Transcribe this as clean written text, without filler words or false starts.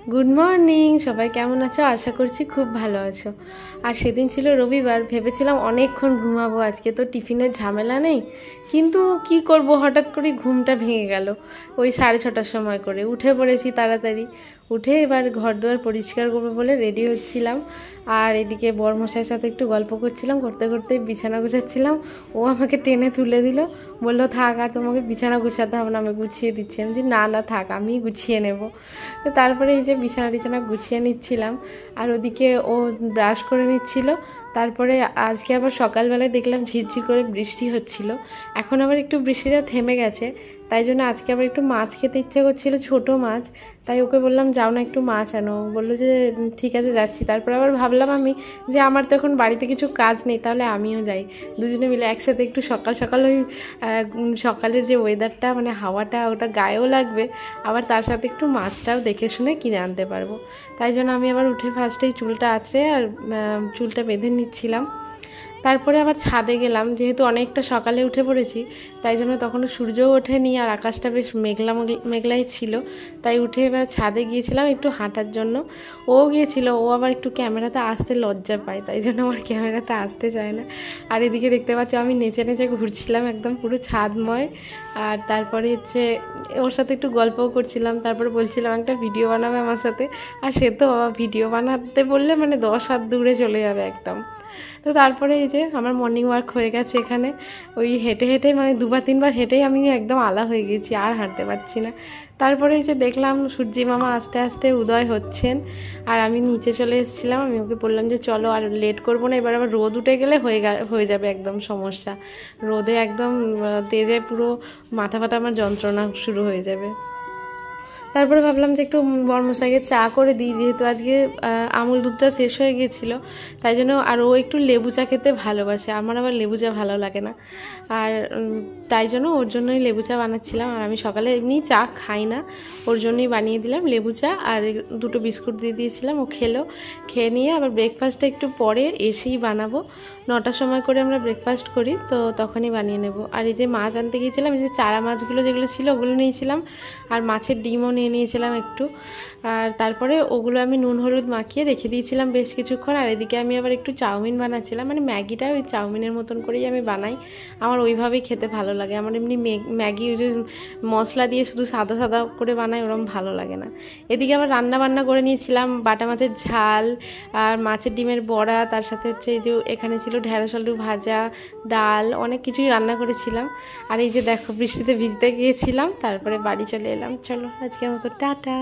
Good morning সবাই, কেমন আছো? আশা করছি খুব ভালো আছো। আর সেদিন ছিল রবিবার, ভেবেছিলাম অনেকক্ষণ ঘুমাবো, আজকে তো টিফিনের ঝামেলা নেই। কিন্তু কি করব, হঠাৎ করে ঘুমটা ভেঙে গেল। ওই 6:30টার সময় করে উঠে পড়েছি তাড়াতাড়ি। উঠে এবার ঘর দুয়ার পরিষ্কার করবো বলে রেডি হচ্ছিলাম। আর এদিকে বরমশাইয়ের সাথে একটু গল্প করছিলাম, করতে করতে বিছানা গুছাচ্ছিলাম। ও আমাকে টেনে তুলে দিল, বললো থাক আর তোমাকে বিছানা গুছাতে হবে না, আমি গুছিয়ে দিচ্ছি। আমি বলছি না না থাক, আমি গুছিয়ে নেব। তো তারপরে এই যে বিছানা গুছিয়ে নিচ্ছিলাম, আর ওদিকে ও ব্রাশ করে নিচ্ছিল। তারপরে আজকে আবার সকালবেলায় দেখলাম ঝিরঝির করে বৃষ্টি হচ্ছিল। এখন আবার একটু বৃষ্টিটা থেমে গেছে, তাই জন্য আজকে আবার একটু মাছ খেতে ইচ্ছে করছিল, ছোটো মাছ। তাই ওকে বললাম যাও না একটু মাছ আনো, বললো যে ঠিক আছে যাচ্ছি। তারপর আবার ভাবলাম আমি যে আমার তো এখন বাড়িতে কিছু কাজ নেই, তাহলে আমিও যাই। দুজনে মিলে একসাথে একটু সকাল সকাল ওই সকালের যে ওয়েদারটা, মানে হাওয়াটা, ওটা গায়েও লাগবে, আবার তার সাথে একটু মাছটাও দেখে শুনে কিনে আনতে পারবো। তাই জন্য আমি আবার উঠে ফার্স্টেই চুলটা আঁচড়ে আর চুলটা বেঁধে নিচ্ছিলাম। তারপরে আবার ছাদে গেলাম, যেহেতু অনেকটা সকালে উঠে পড়েছি, তাই জন্য তখনও সূর্যও ওঠেনি আর আকাশটা বেশ মেঘলা মেঘলাই ছিল। তাই উঠে এবার ছাদে গিয়েছিলাম একটু হাঁটার জন্য। ও গিয়েছিল, ও আবার একটু ক্যামেরাতে আসতে লজ্জা পায়, তাই জন্য আমার ক্যামেরাতে আসতে চায় না। আর এদিকে দেখতে পাচ্ছ আমি নেচে নেচে ঘুরছিলাম একদম পুরো ছাদময়। আর তারপরে হচ্ছে ওর সাথে একটু গল্পও করছিলাম, তারপরে বলছিলাম একটা ভিডিও বানাবে আমার সাথে। আর সে তো বাবা ভিডিও বানাতে বললে মানে 10 হাত দূরে চলে যাবে একদম। তো তারপরে এই যে আমার মর্নিং ওয়াক হয়ে গেছে এখানে। ওই হেঁটে হেঁটে মানে 2-3 বার হেঁটেই আমি একদম আলা হয়ে গেছি, আর হাঁটতে পারছি না। তারপরে এই যে দেখলাম সূর্যি মামা আস্তে আস্তে উদয় হচ্ছেন, আর আমি নিচে চলে এসেছিলাম। আমি ওকে বললাম যে চলো আর লেট করবো না, এবার আবার রোদ উঠে গেলে হয়ে যাবে একদম সমস্যা। রোদে একদম তেজে পুরো মাথা ব্যথা আমার যন্ত্রণা শুরু হয়ে যাবে। তারপরে ভাবলাম যে একটু বরমশাইকে চা করে দিই, যেহেতু আজকে আমুল দুধটা শেষ হয়ে গিয়েছিলো, তাই জন্য। আর ও একটু লেবু চা খেতে ভালোবাসে, আমার আবার লেবু চা ভালো লাগে না। আর তাই জন্য ওর জন্যই লেবু চা বানাচ্ছিলাম। আর আমি সকালে এমনি চা খাই না, ওর জন্যই বানিয়ে দিলাম লেবু চা। আর 2টো বিস্কুট দিয়ে দিয়েছিলাম, ও খেলো। খেয়ে নিয়ে আবার ব্রেকফাস্টটা একটু পরে এসেই বানাবো। 9টার সময় করে আমরা ব্রেকফাস্ট করি, তো তখনই বানিয়ে নেব। আর এই যে মাছ আনতে গিয়েছিলাম, এই যে চারা মাছগুলো যেগুলো ছিল ওগুলো নিয়েছিলাম, আর মাছের ডিমও নিয়ে নিয়েছিলাম একটু। আর তারপরে ওগুলো আমি নুন হলুদ মাখিয়ে রেখে দিয়েছিলাম বেশ কিছুক্ষণ। আর এদিকে আমি আবার একটু চাউমিন বানাচ্ছিলাম, মানে ম্যাগিটা ওই চাউমিনের মতন করেই আমি বানাই, আমার ওইভাবেই খেতে ভালো লাগে। আমার এমনি ম্যাগি ওই যে মশলা দিয়ে শুধু সাদা সাদা করে বানাই, ওরকম ভালো লাগে না। এদিকে আবার রান্না করে নিয়েছিলাম বাটা মাছের ঝাল আর মাছের ডিমের বড়া, তার সাথে হচ্ছে এই যে এখানে ছিল ঢেঁড়স আলু ভাজা, ডাল, অনেক কিছুই রান্না করেছিলাম। আর এই যে দেখো বৃষ্টিতে ভিজতে গিয়েছিলাম, তারপরে বাড়ি চলে এলাম। চলো আজকের মতো টাটা।